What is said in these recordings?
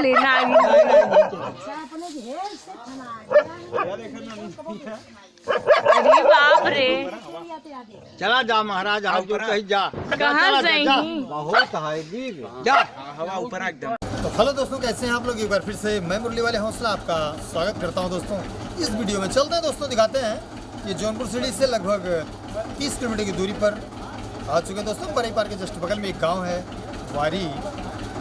ली नागिन। अरे बाप रे, चला जा महाराज, आप जो कहीं जा। कहाँ जाएंगी? बहुत है जा, हवा ऊपर एकदम। तो हेलो दोस्तों, कैसे हैं आप लोग। एक बार फिर से मैं मुरली वाले हौसला आपका स्वागत करता हूं दोस्तों। इस वीडियो में चलते हैं दोस्तों, दिखाते हैं ये जौनपुर सिटी से लगभग 30 किलोमीटर की दूरी पर आ चुके हैं दोस्तों। बरई पार के जस्ट बगल में एक गांव है वारी।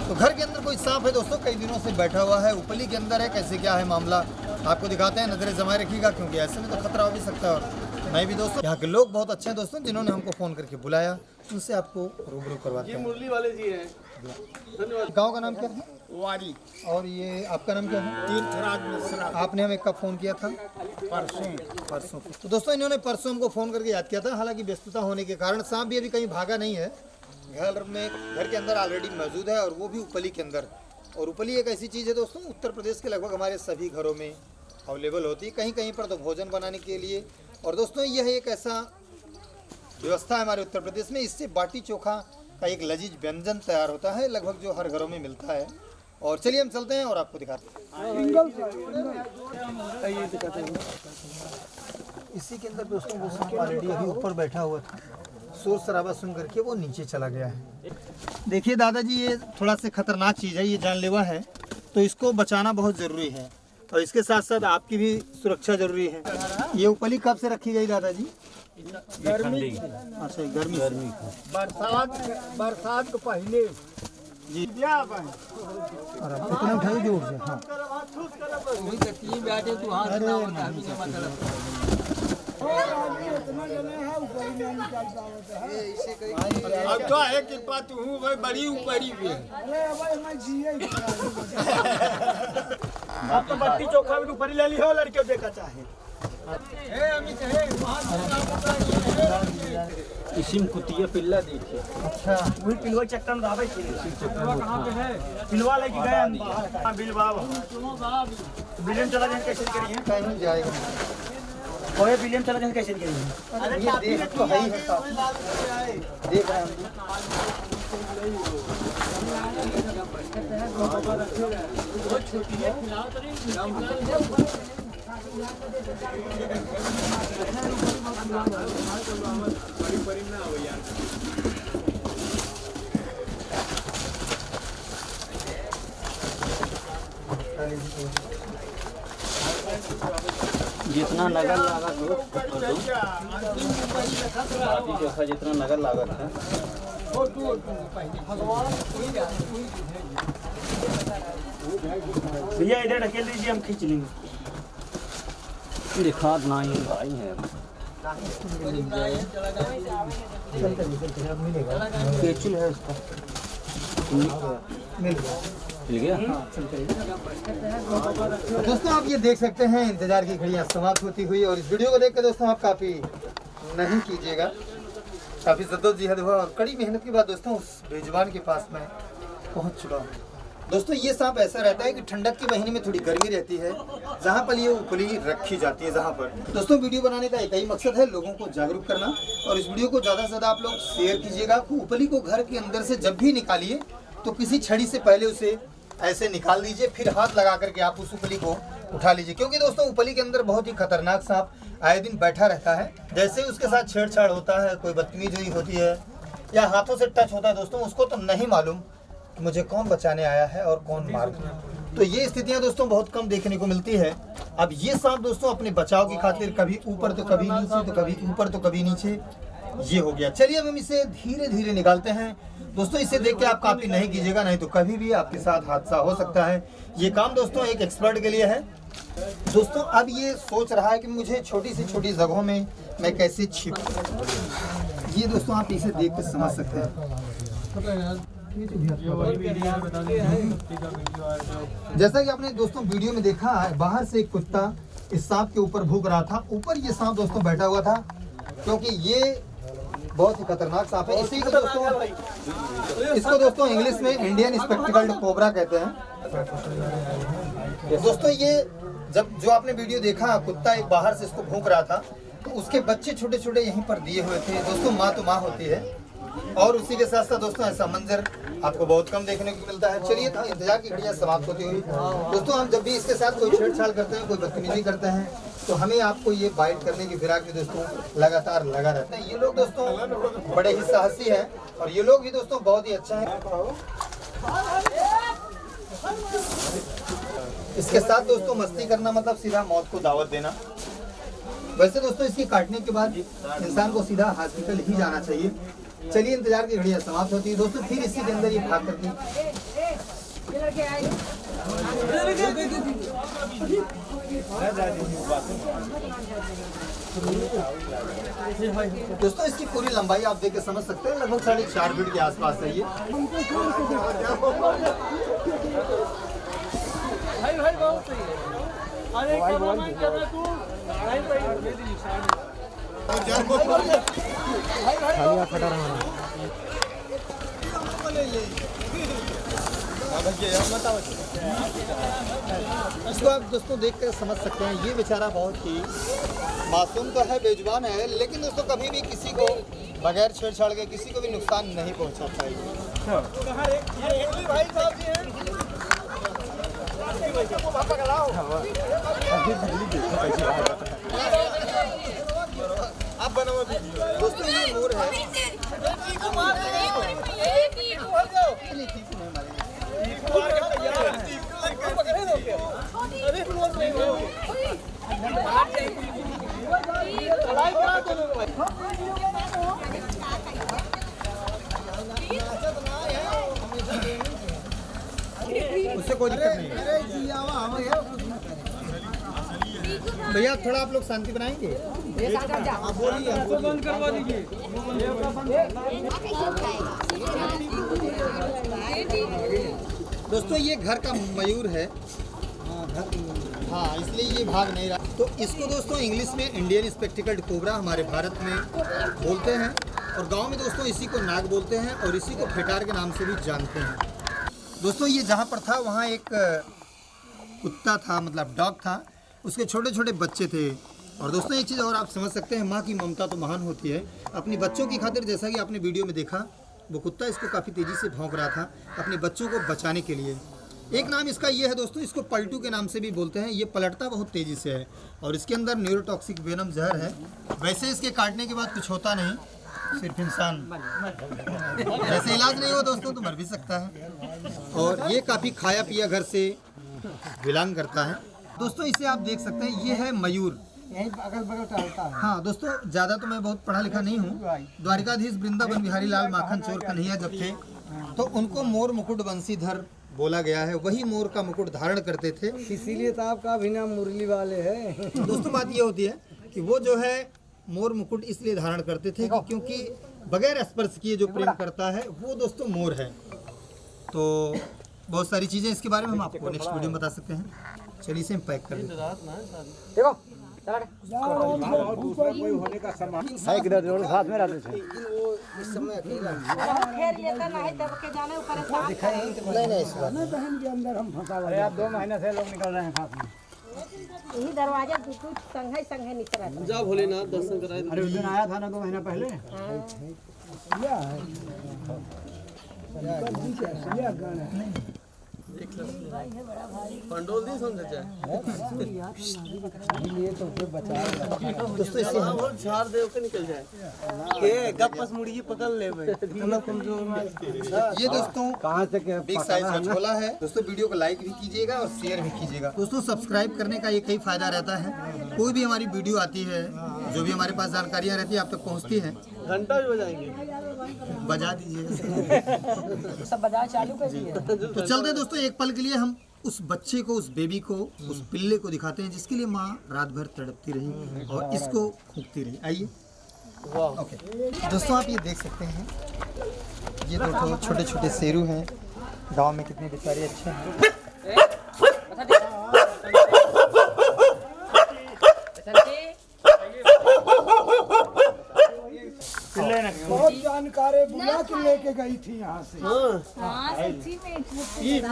तो घर के अंदर कोई सांप है दोस्तों, कई दिनों से बैठा हुआ है, उपली के अंदर है। कैसे क्या है मामला आपको दिखाते हैं, नजरें जमाए रखिएगा, क्योंकि ऐसे में तो खतरा हो भी सकता है। और मैं भी दोस्तों, यहाँ के लोग बहुत अच्छे हैं दोस्तों, जिन्होंने हमको फ़ोन करके बुलाया, उनसे आपको रूबरू करवाते हैं। मुरली वाले जी हैं। गाँव का नाम क्या है? वारी। और ये आपका नाम क्या है? तीर्थराज मिश्रा। आपने हमें कब फ़ोन किया था? परसों। तो दोस्तों, इन्होंने परसों हमको फ़ोन करके याद किया था। हालांकि व्यस्तता होने के कारण सांप भी अभी कहीं भागा नहीं है, घर के अंदर ऑलरेडी मौजूद है, और वो भी उपली के अंदर। और उपली एक ऐसी चीज़ है दोस्तों, उत्तर प्रदेश के लगभग हमारे सभी घरों में अवेलेबल होती है, कहीं कहीं पर तो भोजन बनाने के लिए। और दोस्तों, यह एक ऐसा व्यवस्था है हमारे उत्तर प्रदेश में, इससे बाटी चोखा का एक लजीज व्यंजन तैयार होता है, लगभग जो हर घरों में मिलता है। और चलिए हम चलते हैं और आपको दिखाते हैं। इसी के अंदर दोस्तों वो सांप ऑलरेडी अभी ऊपर बैठा हुआ था, शोर शराबा सुन करके वो नीचे चला गया है। देखिए दादाजी, ये थोड़ा सा खतरनाक चीज़ है, ये जानलेवा है, तो इसको बचाना बहुत ज़रूरी है, और इसके साथ साथ आपकी भी सुरक्षा जरूरी है। ये उपली कब से रखी गई दादाजी? गर्मी। अच्छा, गर्मी बरसात को पहले जी। और आप इतना उठाइए जोर से। हाँ, अब तो है कृपा, तू हूँ भाई बड़ी ऊपरी भी है। आप तो बट्टी चोखा भी ऊपर ले ली हो, लड़कियों देखा चाहे। इसिम कुतिया पिल्ला देखिए। अच्छा, वही पिलवा चक्कर में दावे पिलवा कहाँ पे है? पिलवा लेके गए हम बाहर। हाँ, बिल बाबा बिलियन चला जाए कैसे करिए? कहीं जाएगा। कोई बिलियन चला जाए कैसे करिए? ये देख तो है ही है साहब। देख रहे हैं जितना नगर लागत हो चोखा, जितना नगर लागत है भैया इधर ढकेल दीजिए, हम खींच लेंगे। दिखा नहीं भाई है। केचुल है उसका, मिल गया। गया। तो दोस्तों, आप ये देख सकते हैं, इंतजार की घड़ियां समाप्त होती हुई, और इस वीडियो को देख कर दोस्तों आप काफ़ी नहीं कीजिएगा, काफ़ी जद्दोजहद हुआ और कड़ी मेहनत के बाद दोस्तों उस बेजुबान के पास मैं पहुंच चुका हूं। दोस्तों, ये सांप ऐसा रहता है कि ठंडक के महीने में थोड़ी गर्मी रहती है, जहाँ पर ये उपली रखी जाती है। जहाँ पर दोस्तों वीडियो बनाने का एक ही मकसद है, लोगों को जागरूक करना, और इस वीडियो को ज़्यादा से ज़्यादा आप लोग शेयर कीजिएगा। उपली को घर के अंदर से जब भी निकालिए तो किसी छड़ी से पहले उसे ऐसे निकाल दीजिए, फिर हाथ लगा करके आप उस उपली को उठा लीजिए, क्योंकि दोस्तों उपली के अंदर बहुत ही खतरनाक सांप आए दिन बैठा रहता है। जैसे उसके साथ छेड़छाड़ होता है, कोई बदतमीजी होती है या हाथों से टच होता है दोस्तों, उसको तो नहीं मालूम कि मुझे कौन बचाने आया है और कौन मार गया। तो ये स्थितियां दोस्तों बहुत कम देखने को मिलती है। अब ये सांप दोस्तों अपने बचाव की खातिर कभी ऊपर तो कभी नीचे, तो कभी ऊपर तो कभी नीचे, ये हो गया। चलिए अब हम इसे धीरे धीरे निकालते हैं दोस्तों। इसे देख के आप काफी नहीं कीजिएगा, नहीं तो कभी भी आपके साथ हादसा हो सकता है। ये काम दोस्तों एक एक्सपर्ट के लिए है। दोस्तों, अब ये सोच रहा है कि मुझे छोटी से छोटी जगहों में मैं कैसे छिपूं। ये दोस्तों आप इसे देख कर समझ सकते हैं। जैसा कि आपने दोस्तों वीडियो में देखा है, बाहर से एक कुत्ता इस सांप के ऊपर भूख रहा था, ऊपर ये सांप दोस्तों बैठा हुआ था, क्योंकि ये बहुत ही खतरनाक सांप है। इसी को दोस्तों इंग्लिश में इंडियन स्पेक्टिकल्ड कोबरा कहते हैं। दोस्तों, ये जब जो आपने वीडियो देखा, कुत्ता एक बाहर से इसको भूख रहा था, तो उसके बच्चे छोटे छोटे यहीं पर दिए हुए थे दोस्तों। माँ तो माँ होती है, और उसी के साथ साथ दोस्तों ऐसा मंजर आपको बहुत कम देखने को मिलता है। चलिए तो इंतजार की घड़ियां समाप्त होती हुई दोस्तों, हम जब भी इसके साथ कोई छेड़छाड़ करते हैं, कोई बदतमीजी करते हैं, तो हमें आपको ये बाइट करने की फिराक में दोस्तों लगातार लगा रहता है। ये लोग दोस्तों बड़े ही साहसी हैं और ये लोग भी दोस्तों बहुत ही अच्छा है। इसके साथ दोस्तों मस्ती करना मतलब सीधा मौत को दावत देना। वैसे दोस्तों इसकी काटने के बाद इंसान को सीधा हॉस्पिटल ही जाना चाहिए। चलिए इंतजार की घड़ियां समाप्त होती है दोस्तों, फिर इसी के अंदर ये भाग करके दोस्तों इसकी पूरी लंबाई आप देख के समझ सकते हैं, लगभग 4.5 फीट के आसपास है ये। इसको आप दोस्तों देख कर समझ सकते हैं, ये बेचारा बहुत ही मासूम तो है, बेजुबान है, लेकिन दोस्तों कभी भी किसी को बगैर छेड़छाड़ के किसी को भी नुकसान नहीं पहुंचाता है। दोस्तों ये मोर है, उससे कोई दिक्कत नहीं है। भैया थोड़ा आप लोग शांति बनाएंगे। बंद करवा दीजिए। दोस्तों ये घर का मयूर है, हाँ इसलिए ये भाग नहीं रहा। तो इसको दोस्तों इंग्लिश में इंडियन स्पेक्टिकल्ड कोबरा हमारे भारत में बोलते हैं और गांव में दोस्तों इसी को नाग बोलते हैं और इसी को फेटार के नाम से भी जानते हैं। दोस्तों ये जहाँ पर था वहाँ एक कुत्ता था, मतलब डॉग था, उसके छोटे छोटे बच्चे थे। और दोस्तों एक चीज़ और आप समझ सकते हैं, माँ की ममता तो महान होती है। अपने बच्चों की खातिर, जैसा कि आपने वीडियो में देखा, वो कुत्ता इसको काफ़ी तेज़ी से भौंक रहा था अपने बच्चों को बचाने के लिए। एक नाम इसका ये है दोस्तों, इसको पलटू के नाम से भी बोलते हैं। ये पलटता बहुत तेज़ी से है और इसके अंदर न्यूरोटॉक्सिक वेनम जहर है। वैसे इसके काटने के बाद कुछ होता नहीं, सिर्फ इंसान वैसे इलाज नहीं हो दोस्तों तो मर भी सकता है। और ये काफ़ी खाया पिया घर से बिलोंग करता है। दोस्तों इसे आप देख सकते हैं, ये है मयूर, यहीं अगल बगल टहलता है। हाँ दोस्तों, ज़्यादा तो मैं बहुत पढ़ा लिखा नहीं हूँ। द्वारिकाधीश वृंदावन बिहारी लाल माखन चोर कन्हैया जब थे तो उनको मोर मुकुट बंसीधर बोला गया है, वही मोर का मुकुट धारण करते थे, इसीलिए तो आपका भी नाम मुरली वाले है। दोस्तों बात ये होती है कि वो जो है मोर मुकुट इसलिए धारण करते थे कि क्योंकि बगैर स्पर्श किए जो प्रेम करता है वो दोस्तों मोर है। तो बहुत सारी चीज़ें इसके बारे में हम आपको नेक्स्ट वीडियो में बता सकते हैं। चलिए इसे हम पैक कर देते हैं। देखो साथ में रहते थे। इस समय अकेला नहीं इस बार बहन के अंदर हम फंसा हुआ। आप 2 महीने से लोग निकल रहे हैं साथ में। यही दरवाजा कुछ संघे निकल रहा था। जा भोलेनाथ दर्शन कराए। अरे उस दिन आया था ना 2 महीना पहले। पंडोल दी समझे तो दोस्तों इसे हम झाड़ दे के निकल जाए के गपस मुर्गी पकड़ ले भाई। ये दोस्तों कहां से बिग साइज का झोला है दोस्तों। वीडियो को लाइक भी कीजिएगा और शेयर भी कीजिएगा दोस्तों। सब्सक्राइब करने का एक ही फायदा रहता है, कोई भी हमारी वीडियो आती है, जो भी हमारे पास जानकारियाँ रहती है आप तक पहुँचती है। घंटा भी बजाएंगे, बजा दीजिएगा सब बजा चालू कर दिए। तो चलते दोस्तों, एक पल के लिए हम उस बच्चे को, उस बेबी को, उस पिल्ले को दिखाते हैं जिसके लिए माँ रात भर तड़पती रही और इसको फूंकती रही। आइए। ओके दोस्तों, आप ये देख सकते हैं, ये दो छोटे छोटे शेरू हैं। गांव में कितने बेचारे अच्छे हैं। बहुत जानकारी बुला के लेके गई थी यहाँ से।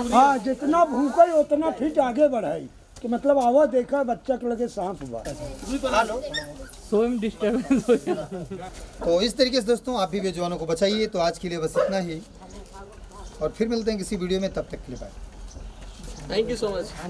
हाँ जितना भूखे उतना फिट आगे बढ़ाई। कि मतलब आवा देखा बच्चा के लगे सांप हुआ। तो इस तरीके से दोस्तों आप भी बेजुबानों को बचाइए। तो आज के लिए बस इतना ही, और फिर मिलते हैं किसी वीडियो में, तब तक के लिए bye. Thank you so much.